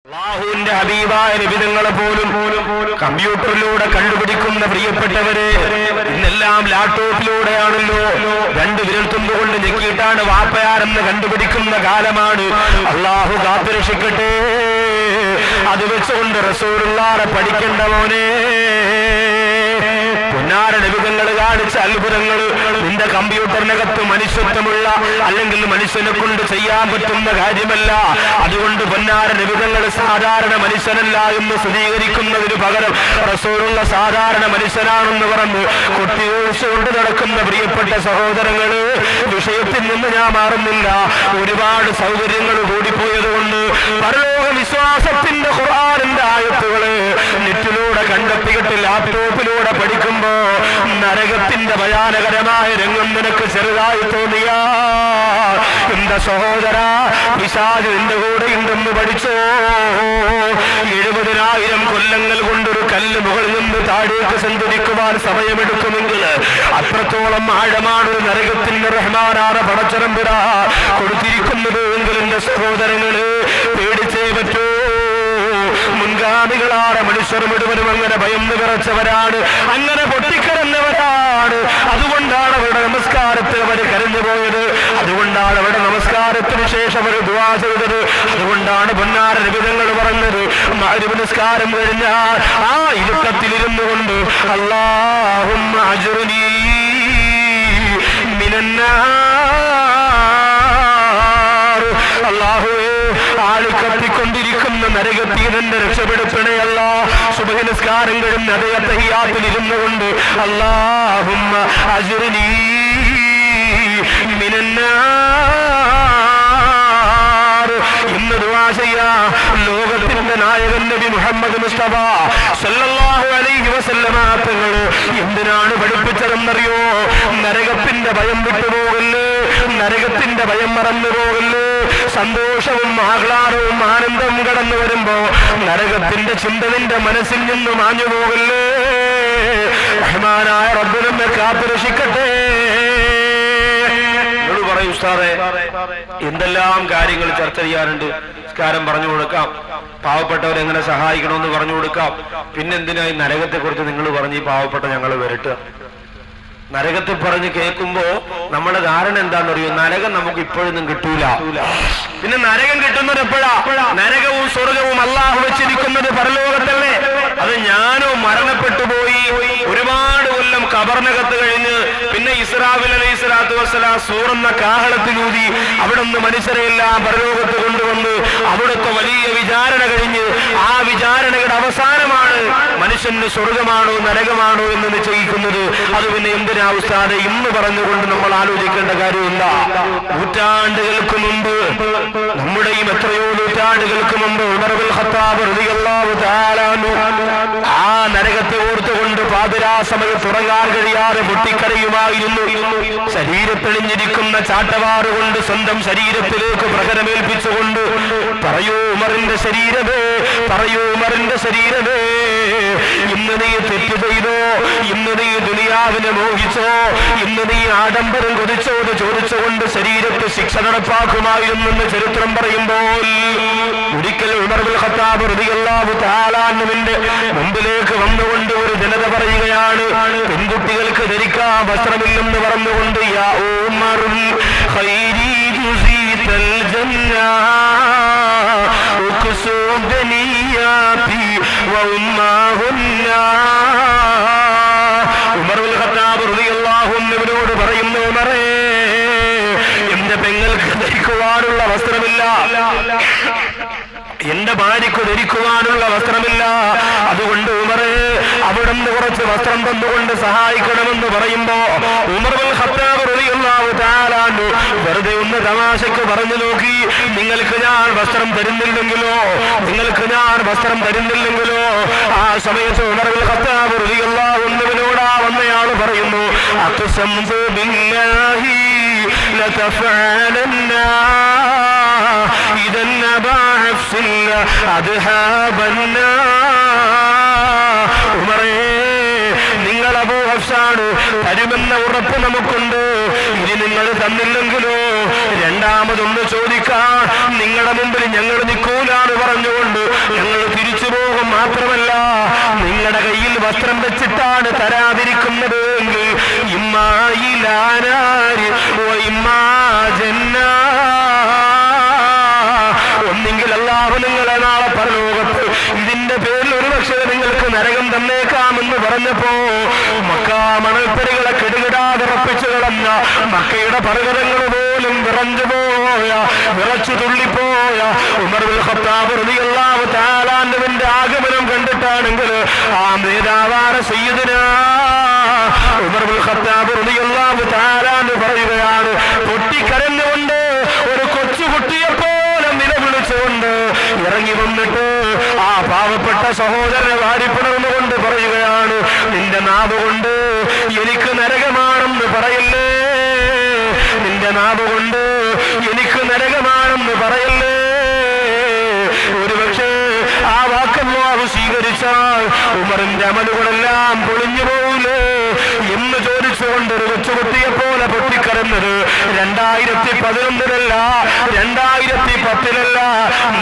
അല്ലാഹുവിന്റെ ഹബീബായ നബിതങ്ങളെ പോലും കമ്പ്യൂട്ടറിലൂടെ കണ്ടുപിടിക്കുന്ന പ്രിയപ്പെട്ടവരെ, ഇന്നെല്ലാം ലാപ്ടോപ്പിലൂടെയാണല്ലോ. രണ്ട് വിരൽത്തുമ്പുകൊണ്ട് ഞെക്കിയിട്ടാണ് വാപ്പയാരെന്ന് കണ്ടുപിടിക്കുന്ന കാലമാണ്. അല്ലാഹു കാത്തുരക്ഷിക്കട്ടെ. അത് വെച്ചുകൊണ്ട് റസൂലുള്ളാഹിനെ പഠിക്കേണ്ട മോനെ. പൊന്നാര നബിതങ്ങൾ കാണിച്ച അത്ഭുതങ്ങൾ നിന്റെ കമ്പ്യൂട്ടറിനകത്ത് മനുഷ്യത്വമുള്ള അല്ലെങ്കിൽ മനുഷ്യനെ കൊണ്ട് ചെയ്യാൻ പറ്റുന്ന കാര്യമല്ല. അതുകൊണ്ട് പൊന്നാര നബിതങ്ങൾ സാധാരണ മനുഷ്യനല്ല എന്ന് സ്ഥിരീകരിക്കുന്നതിന് പകരം റസൂലുള്ള സാധാരണ മനുഷ്യനാണെന്ന് പറഞ്ഞ് കൊട്ടിയൊഴിച്ചുകൊണ്ട് നടക്കുന്ന പ്രിയപ്പെട്ട സഹോദരങ്ങള്, വിഷയത്തിൽ നിന്ന് ഞാൻ മാറുന്നില്ല. ഒരുപാട് സൗകര്യങ്ങൾ കൂടിപ്പോയതുകൊണ്ട് പരലോക വിശ്വാസത്തിന്റെ ഖുർആനിന്റെ ആയത്തുകള് നെറ്റിലൂടെ കണ്ടെത്തിയിട്ട് ലാപ്ടോപ്പിലൂടെ പഠിക്കുമ്പോ നരകത്തിന്റെ ഭയാനകരമായ രംഗം നിനക്ക് ചെറുതായി തോന്നിയ എന്റെ സഹോദര, പിശാച് നിന്റെ കൂടെ ഉണ്ടെന്ന് പഠിച്ചോ. 70,000 കൊല്ലങ്ങൾ കൊണ്ടൊരു കല്ല് മുകളിൽ നിന്ന് താഴേക്ക് സഞ്ചരിക്കുവാൻ സമയമെടുക്കുമെങ്കിൽ അത്രത്തോളം ആഴമാണ് ഒരു നരകത്തിന്റെ റഹ്മാനായ പടച്ചതമ്പുരാ കൊടുത്തിരിക്കുന്നത് എങ്കിൽ എന്റെ സഹോദരങ്ങള് പേടിച്ചേ പറ്റൂ. മുൻഗാമികളാണ് മനുഷ്യർ മുഴുവനും അങ്ങനെ ഭയന്ന് വിറച്ചവരാണ്, അങ്ങനെ പൊട്ടിക്കരഞ്ഞവരാണ്. അതുകൊണ്ടാണ് അവരുടെ നമസ്കാരത്തിൽ അവർ കരഞ്ഞു പോയത്. അതുകൊണ്ടാണ് അവരുടെ നമസ്കാരത്തിന് ശേഷം അവർ ദുആ ചെയ്തത്. അതുകൊണ്ടാണ് പൊന്നാര നബിതങ്ങൾ പറഞ്ഞത്, മഗ്‌രിബ് നിസ്കാരം കഴിഞ്ഞാൽ ആ ഇരുട്ടത്തിലിരുന്നു കൊണ്ട് അല്ലാഹുമ്മ അജ്റുനീ മിനന്നാർ, അല്ലാഹുവേ ആള് കത്തിക്കൊണ്ടിരിക്കുന്ന നരകത്തിൽ നിന്ന് രക്ഷപ്പെടുത്തണയല്ല. സുബ്ഹി നിസ്കാരം കഴിഞ്ഞ് അതേ തഹിയ്യാത്തിൽ ഇരുന്നു കൊണ്ട് അല്ലാഹുമ്മ അജ്റുനീ മിനന്നാർ ഇന്ന് ദുആ ചെയ്യാ. ലോകത്തിന്റെ നായകൻ നബി മുഹമ്മദ് മുസ്തഫ സല്ലല്ലാഹു അലൈഹി വസല്ലമ തങ്ങൾ എന്തിനാണ് പഠിപ്പിച്ചതെന്നറിയോ? നരകത്തിന്റെ ഭയം വിട്ടുപോകല്ലേ, നരകത്തിന്റെ ഭയം മറന്നു പോകല്ലേ. സന്തോഷവും ആഹ്ലാദവും ആനന്ദവും കടന്നു വരുമ്പോ നരകത്തിന്റെ ചിന്ത നിന്റെ മനസ്സിൽ നിന്ന് മാഞ്ഞു പോകല്ലേ. റഹ്മാനായ റബ്ബ് നമ്മെ കാത്തുരക്ഷിക്കട്ടെ. പറയൂ ഉസ്താദേ, എന്തെല്ലാം കാര്യങ്ങൾ ചർച്ച ചെയ്യാനുണ്ട്. നിസ്കാരം പറഞ്ഞു കൊടുക്കാം, പാവപ്പെട്ടവരെ എങ്ങനെ സഹായിക്കണമെന്ന് പറഞ്ഞു കൊടുക്കാം. പിന്നെന്തിനായി നരകത്തെ കുറിച്ച് നിങ്ങൾ പറഞ്ഞ് ഈ പാവപ്പെട്ട ഞങ്ങൾ വരട്ടുക? നരകത്തെ പറഞ്ഞ് കേൾക്കുമ്പോ നമ്മുടെ ധാരണ എന്താണെന്നറിയോ? നരകം നമുക്ക് ഇപ്പോഴൊന്നും കിട്ടൂല. പിന്നെ നരകം കിട്ടുന്നത് എപ്പോഴാ? നരകവും സ്വർഗവും അല്ലാഹു വെച്ചിരിക്കുന്നത് പരലോകത്തല്ലേ. അത് ഞാനോ മരണപ്പെട്ടു പോയി ഒരുപാട് കൊല്ലം ഖബറിനകത്ത് കഴിഞ്ഞ് പിന്നെ ഇസ്രാഫീൽ അലൈഹിസ്സലാത്തു വസ്സലാം സൂറെന്ന കാഹളത്തിലൂതി അവിടുന്ന് മനുഷ്യരെയെല്ലാം പരലോകത്ത് കൊണ്ടുവന്ന് അവിടുത്തെ വലിയ വിചാരണ കഴിഞ്ഞ് ആ വിചാരണയുടെ അവസാനമാണ് മനുഷ്യന് സ്വർഗമാണോ നരകമാണോ എന്ന് നിശ്ചയിക്കുന്നത്. അത് പിന്നെ എന്തിനാ ഉസ്താദേ ഇന്ന് പറഞ്ഞുകൊണ്ട് നമ്മൾ ആലോചിക്കേണ്ട കാര്യമില്ല. നൂറ്റാണ്ടുകൾക്ക് മുമ്പ്, നമ്മുടെയും എത്രയോ നൂറ്റാണ്ടുകൾക്ക് മുമ്പ് ഉമർ ഇബ്നുൽ ഖത്താബ് റളിയല്ലാഹു തആല അൻഹു ആ നരകത്തെ ഓർത്തുകൊണ്ട് പാതിരാ സമയത്ത് ഉറങ്ങാൻ കഴിയാതെ പൊട്ടിക്കരയുമായിരുന്നു. ശരീരത്തെളിഞ്ഞിരിക്കുന്ന ചാട്ടവാറ് കൊണ്ട് സ്വന്തം ശരീരത്തിലേക്ക് പ്രഹരമേൽപ്പിച്ചുകൊണ്ട് പറയൂ ഉമറിന്റെ ശരീരമേ, പറയൂ ഉമറിന്റെ ശരീരമേ, ഇന്ന് നീ തെറ്റ് ചെയ്തോ, ഇന്ന് നീ ദുനിയാവിനെ മോഹിച്ചോ, ഇന്ന് നീ ആഡംബരം കൊതിച്ചോ എന്ന് ചോദിച്ചുകൊണ്ട് ശരീരത്തിൽ ശിക്ഷ നടപ്പാക്കുമായിരുന്നെന്ന് ചരിത്രം പറയുമ്പോൾ ഒരിക്കൽ ഉമർ ഇബ്നുൽ ഖത്താബ് റളിയല്ലാഹു തആല അൻഹുവിന്റെ മുമ്പിലേക്ക് വന്നുകൊണ്ട് ഒരു ജനത പറയുകയാണ്, പെൺകുട്ടികൾക്ക് ധരിക്കാൻ വസ്ത്രമില്ലെന്ന് പറഞ്ഞുകൊണ്ട് യാ ഉമറുൽ ഖൈരി ജുസീതൽ ജന്ന ഉഖ്സുദനിയാതി വ ഉമ്മാഹുന്ന. ഉമർ ഇബ്നുൽ ഖത്താബ് റളിയല്ലാഹു അൻഹുവിനോട് പറയുന്നു, ഉമറേ, എന്റെ പെങ്ങൾക്ക് ധരിക്കുവാനുള്ള വസ്ത്രമില്ല, എന്റെ ഭാര്യയ്ക്ക് ധരിക്കുവാനുള്ള വസ്ത്രമില്ല. അതുകൊണ്ട് ഉമറേ, അവിടുന്ന് കുറച്ച് വസ്ത്രം തന്നുകൊണ്ട് സഹായിക്കണമെന്ന് പറയുമ്പോ ഉമർ ഇബ്നുൽ ഖത്താബ് റളിയല്ലാഹു തആല അൻഹു വെറുതെ ഒന്ന് തമാശയ്ക്ക് പറഞ്ഞു നോക്കി, നിങ്ങൾക്ക് ഞാൻ വസ്ത്രം തരുന്നില്ലെങ്കിലോ, നിങ്ങൾക്ക് ഞാൻ വസ്ത്രം തരുന്നില്ലെങ്കിലോ. ആ സമയത്ത് ഉമർ ഇബ്നുൽ ഖത്താബ് റളിയല്ലാഹു അൻഹുവിനോട് വന്നയാൾ പറയുന്നു, അഖ്സംതു ബില്ലാഹി ലതഫഅലന്ന ഇദൻ നബാ ഹഫ്സിൽ അദ്ഹാബന്ന. ഉമറേ, നിങ്ങൾ അബൂ ഹഫ്സാണ്, തരുമെന്ന ഉറപ്പ് നമുക്കുണ്ട്. ഇനി നിങ്ങൾ തന്നില്ലെങ്കിലോ രണ്ടാമതൊന്ന് ചോദിക്കാൻ നിങ്ങളുടെ മുമ്പിൽ ഞങ്ങൾ നിൽക്കൂലാന്ന് പറഞ്ഞുകൊണ്ട് ഞങ്ങൾ തിരിച്ചു പോകും. മാത്രമല്ല നിങ്ങളുടെ കയ്യിൽ വസ്ത്രം വെച്ചിട്ടാണ് തരാതിരിക്കുന്നത് എങ്കിൽ ഒന്നെങ്കിൽ അല്ലാഹു നിങ്ങളെ നാളെ പരലോകത്ത് ഇതിന്റെ പേരിൽ ഒരുപക്ഷെ നിങ്ങൾക്ക് നരകം തന്നേക്കാമെന്ന് പറഞ്ഞപ്പോ മക്കാ മണൽപ്പരികളെ കിടുകിടാതിറപ്പിച്ചു കളഞ്ഞ മക്കയുടെ പർവ്വതങ്ങൾ പോലും വിറച്ചു തുള്ളിപ്പോയ ഉമർ ഇബ്നുൽ ഖത്താബ് റളിയല്ലാഹു തആല അൻഹുവിന്റെ ആഗമനം കണ്ടിട്ടാണെങ്കിൽ ആ നേതാവായ സയ്യിദുനാ ഉമർ ഇബ്നുൽ ഖത്താബ് റളിയല്ലാഹു തആല അൻഹു പറയുകയാണ്, പൊട്ടിക്കരഞ്ഞുകൊണ്ട് ഒരു കൊച്ചുകുട്ടിയെ പോലെ നിലവിളിച്ചുകൊണ്ട് ഇറങ്ങി വന്നിട്ട് ആ പാവപ്പെട്ട സഹോദരനെ വാരിപ്പുണർന്നുകൊണ്ട് പറയുകയാണ്, നിന്റെ നാവ് കൊണ്ട് എനിക്ക് നരകമാണെന്ന് പറയല്ലേ, നിന്റെ നാവ് കൊണ്ട് എനിക്ക് നരകമാണെന്ന് പറയല്ലേ. ഒരുപക്ഷെ ആ വാക്കല്ലാഹു സ്വീകരിച്ചാൽ ഉമറിന്റെ അമലുകളെല്ലാം പൊളിഞ്ഞു പോകില്ലേ എന്ന് ചോദിച്ചുകൊണ്ട് ഒരു കൊച്ചുകുട്ടിയെ പോലെ പൊട്ടിക്കരഞ്ഞത് 2011-ലല്ല, 2010-ലല്ല,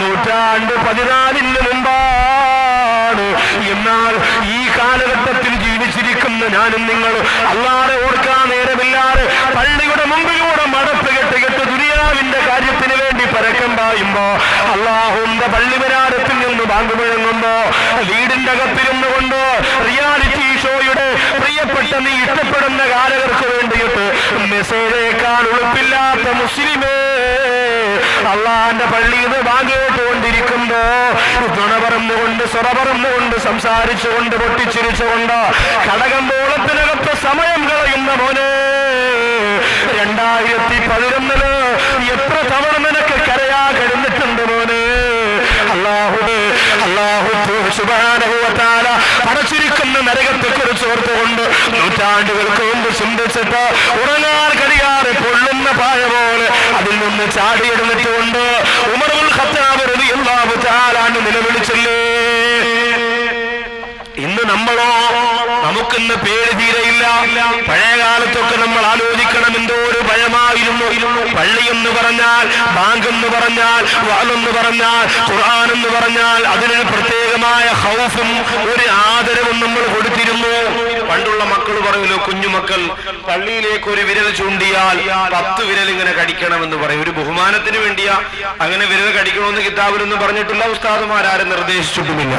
1400 മുമ്പാണ്. എന്നാൽ ഈ കാലഘട്ടത്തിൽ ജീവിച്ചിരിക്കുന്ന ഞാനും നിങ്ങൾ അല്ലാഹുവെ ഓർക്കാൻ നേരമില്ലാതെ പള്ളിയുടെ മുമ്പിലൂടെ മടപ്പ് കെട്ട് ദുനിയാവിന്റെ കാര്യത്തിന് വേണ്ടി പരക്കം പായുമ്പോ അല്ലാഹുവിന്റെ പള്ളിവരാരത്തിൽ നിന്ന് ബാങ്ക് മുഴങ്ങുമ്പോ വീടിന്റെ അകത്തിരുന്നു കൊണ്ട് റിയാലിറ്റി ഷോയുടെ പ്രിയപ്പെട്ട നീ ഇഷ്ടപ്പെടുന്ന ഗായകർക്ക് വേണ്ടിയിട്ട് മെസ്സേജേക്കാൾ ഉളുപ്പില്ലാത്ത മുസ്ലിമേ അള്ളാന്റെ പള്ളിയിൽ നിന്ന് ബാങ്ക് കേട്ടുകൊണ്ടിരിക്കുമ്പോ തുണ പറന്നുകൊണ്ട് സ്വറ പറന്നുകൊണ്ട് സംസാരിച്ചുകൊണ്ട് പൊട്ടിച്ചിരിച്ചുകൊണ്ട് കടകമ്പോളത്തിനകത്ത് സമയം കളയുന്ന മോനെ, 2011-ല് എത്ര തവണ നിനക്ക് കരയാ കഴിഞ്ഞിട്ടുണ്ട് മോനെ. അല്ലാഹു സുബ്ഹാനഹു വ തആല പടച്ചിരിക്കുന്ന നരകത്തെ കുറിച്ച് ഓർത്തുകൊണ്ട് നൂറ്റാണ്ടുകൾക്ക് മുമ്പ് ചിന്തിച്ചിട്ട് ഉറങ്ങാൻ കഴിയാതെ പൊള്ളുന്ന പായ പോലെ അതിൽ നിന്ന് ചാടിയെടുത്തിട്ടുകൊണ്ട് ഉമർ ഇബ്നുൽ ഖത്താബ് റളിയല്ലാഹു തആല അൻഹു നിലവിളിച്ചില്ലേ. ഇന്ന് നമ്മളോ നമുക്കിന്ന് പേര് തീരെയില്ല. പഴയ കാലത്തൊക്കെ നമ്മൾ ആലോചിക്കണം, എന്തോ ഒരു ഭയമായിരുന്നു. പള്ളി എന്ന് പറഞ്ഞാൽ, ബാങ്ക് എന്ന് പറഞ്ഞാൽ, വഅ്ളെന്ന് പറഞ്ഞാൽ, ഖുർആൻ എന്ന് പറഞ്ഞാൽ അതിനൊരു പ്രത്യേകമായ ഖൗഫും ഒരു ആദരവും നമ്മൾ കൊടുത്തിരുന്നു. പണ്ടുള്ള മക്കൾ പറയുമല്ലോ, കുഞ്ഞുമക്കൾ പള്ളിയിലേക്ക് ഒരു വിരൽ ചൂണ്ടിയാൽ 10 വിരൽ ഇങ്ങനെ കടിക്കണമെന്ന് പറയും. ഒരു ബഹുമാനത്തിന് വേണ്ടിയാ അങ്ങനെ വിരൽ കടിക്കണമെന്ന് കിതാബിലൊന്നും പറഞ്ഞിട്ടില്ല, ഉസ്താദുമാരും നിർദ്ദേശിച്ചിട്ടുമില്ല.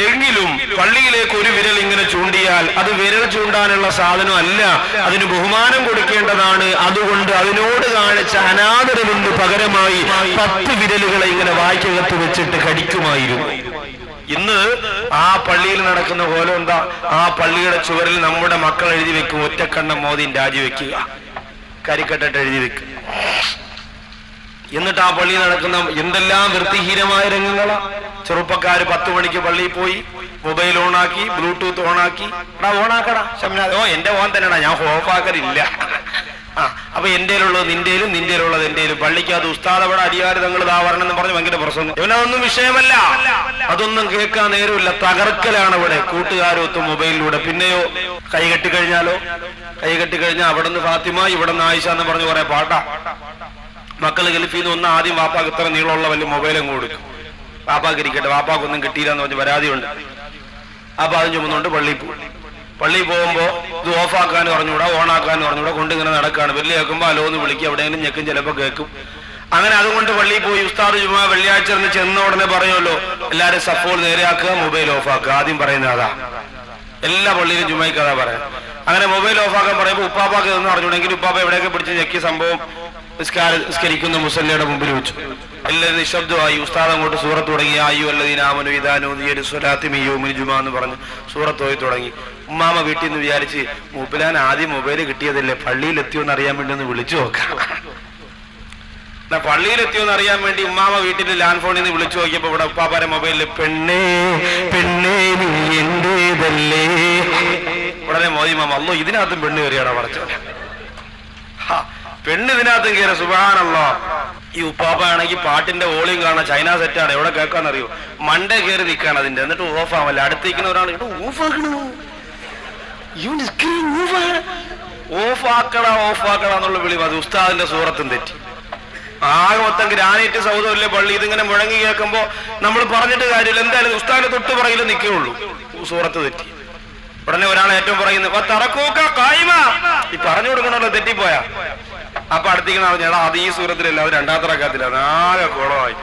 എങ്കിലും പള്ളിയിലേക്ക് ഒരു വിരൽ ഇങ്ങനെ ചൂണ്ടിയാൽ അത് വിരൽ ചൂണ്ടാനുള്ള സാധനം അല്ല, അതിന് ബഹുമാനം കൊടുക്കേണ്ടതാണ്. അതുകൊണ്ട് അതിനോട് കാണിച്ച അനാദരവിന് പകരമായി 10 വിരലുകളെ ഇങ്ങനെ വായ്ക്കകത്ത് വെച്ചിട്ട് കടിക്കുമായിരുന്നു. ഇന്ന് ആ പള്ളിയിൽ നടക്കുന്ന പോലെ എന്താ, ആ പള്ളിയുടെ ചുവരിൽ നമ്മുടെ മക്കൾ എഴുതി വെക്കും, ഒറ്റക്കണ്ണം മോദീൻ രാജിവെക്കുക, കരിക്കട്ടിട്ട് എഴുതി വെക്കുക. എന്നിട്ട് ആ പള്ളിയിൽ നടക്കുന്ന എന്തെല്ലാം വൃത്തിഹീനമായ രംഗങ്ങളാ. ചെറുപ്പക്കാര് 10 മണിക്ക് പള്ളിയിൽ പോയി മൊബൈൽ ഓണാക്കി, ബ്ലൂടൂത്ത് ഓണാക്കി, ഓണാക്കടാ ശംനാഥ്, എന്റെ ഓൻ തന്നെടാ, ഞാൻ ഓഫാക്കലില്ല. അപ്പൊ എന്റേലുള്ളത് നിന്റേലും, നിന്റേലുള്ളത് എന്റേലും. പള്ളിക്കകത്ത് ഉസ്താദവിടെ അടിയാറ് തങ്ങൾ വരണം എന്ന് പറഞ്ഞ് ഭയങ്കര പ്രശ്നം. ഇവനതൊന്നും വിഷയമല്ല, അതൊന്നും കേൾക്കാൻ നേരമില്ല. തകർക്കലാണ് ഇവിടെ കൂട്ടുകാരൊത്തും മൊബൈലിലൂടെ. പിന്നെയോ കൈ കെട്ടിക്കഴിഞ്ഞാൽ അവിടെ നിന്ന് ഫാത്തിമ, ഇവിടെ നിന്ന് ആയിഷ എന്ന് പറഞ്ഞ് കുറെ പാട്ടാ. മക്കൾ ഗൾഫിന്ന് ഒന്ന് ആദ്യം വാപ്പാക്ക് ഇത്ര നീളമുള്ള വലിയ മൊബൈലും കൊടുക്കും, വാപ്പാക്ക് ഇരിക്കട്ടെ, വാപ്പാക്കൊന്നും കിട്ടിയില്ല എന്ന് പറഞ്ഞ് പരാതിയുണ്ട്. അപ്പൊ അതും ചുമന്നുകൊണ്ട് പള്ളിയിൽ പോകുമ്പോ ഇത് ഓഫാക്കാൻ പറഞ്ഞുകൂടാ, ഓണാക്കാൻ പറഞ്ഞുകൂടാ, കൊണ്ടിങ്ങനെ നടക്കാണ്. വെള്ളി കേൾക്കുമ്പോ അലോന്ന് വിളിക്കും, എവിടെയെങ്കിലും ഞെക്കും, ചിലപ്പോ കേൾക്കും. അങ്ങനെ അതുകൊണ്ട് പള്ളിയിൽ പോയി ഉസ്താദ് ജുമാ വെള്ളിയാഴ്ച ചെന്ന ഉടനെ പറയുമല്ലോ, എല്ലാരും സഫോൾ നേരെയാക്കുക, മൊബൈൽ ഓഫാക്കുക. ആദ്യം പറയുന്നത് അതാ, എല്ലാ പള്ളിയിലും ജുമായിക്ക് അതാ പറയാം. അങ്ങനെ മൊബൈൽ ഓഫാക്കാൻ പറയുമ്പോൾ ഉപ്പാപ്പാക്ക് എന്ന് പറഞ്ഞുണ്ടെങ്കിൽ ഉപ്പാപ്പ എവിടെയൊക്കെ പിടിച്ച് ഞെക്കിയ സംഭവം നിസ്കരിക്കുന്ന മുസല്ലയുടെ മുമ്പിൽ വെച്ചു. എല്ലാവരും നിശബ്ദമായി. ഉസ്താദ് അങ്ങോട്ട് സൂറത്ത് തുടങ്ങി, അയ്യോ അല്ലദീനാമനു ഇദാ നൂദിയ ലിസ്സലാത്തി മിൻ യൗമിൽ ജുമുഅ എന്ന് പറഞ്ഞ് സൂറത്ത് ഓതി തുടങ്ങി. ഉമ്മാമ വീട്ടിൽ നിന്ന് വിചാരിച്ച് മൂപ്പിലാൻ ആദ്യം മൊബൈൽ കിട്ടിയതല്ലേ, പള്ളിയിലെത്തിയോന്ന് അറിയാൻ വേണ്ടി ഒന്ന് വിളിച്ചു നോക്കാം. പള്ളിയിലെത്തിയോന്ന് അറിയാൻ വേണ്ടി ഉമ്മാമ വീട്ടിൽ ലാൻഡ് ഫോണിൽ നിന്ന് വിളിച്ചു നോക്കിയപ്പോ ഇവിടെ ഉപ്പാപ്പാരെ മൊബൈലിൽ പെണ്ണേ പെണ്ണേ നീ എന്റേതല്ലേ. ഉടനെ മോദി മാമ, അല്ലോ ഇതിനകത്തും പെണ്ണ് കയറിയാടാ പറച്ച, പെണ്ണ് ഇതിനകത്തും കയറി. സുബ്ഹാനല്ലാഹ്. ഈ ഉപ്പാപ്പ ആണെങ്കിൽ പാട്ടിന്റെ വോളിയം കാണാൻ ചൈന സെറ്റാണ്, എവിടെ കേൾക്കാന്നറിയോ, മണ്ടേ കയറി നിൽക്കാണ് അതിന്റെ. എന്നിട്ട് ഓഫ് ആവല്ല, അടുത്തിരിക്കുന്ന ഒരാൾ ഓഫ് ആക്കണ എന്നുള്ള വിളി. അത് ഉസ്താദിന്റെ സൂറത്തും തെറ്റി. ആകെ മൊത്തം ഗ്രാനൈറ്റ് സൗദമല്ലേ പള്ളി. ഇതിങ്ങനെ മുഴങ്ങി കേൾക്കുമ്പോ നമ്മൾ പറഞ്ഞിട്ട് കാര്യമില്ല. എന്തായാലും ഉസ്താദിന്റെ തൊട്ട് പുറകിൽ നിൽക്കുകയുള്ളൂ. സൂറത്ത് തെറ്റി ഉടനെ ഒരാൾ ഏറ്റവും പറയുന്നത് തറക്കൂക്ക കായ്മ, ഈ പറഞ്ഞു കൊടുക്കണല്ലോ തെറ്റിപ്പോയാ. അപ്പൊ അടുത്തേക്ക് പറഞ്ഞാ അത് ഈ സൂറത്തിലല്ല, അത് രണ്ടാമത്തെ റക്അത്തിലാണ്. ആകെ കുളമായി.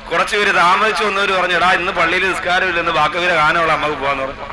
കുറച്ചുപേര് താമസിച്ചു വന്നവര് പറഞ്ഞു, എടാ ഇന്ന് പള്ളിയിൽ നിസ്കാരമില്ല, ഇന്ന് ബാക്കി ഗാനമുള്ള അമ്മക്ക് പോവാന്ന് പറഞ്ഞു.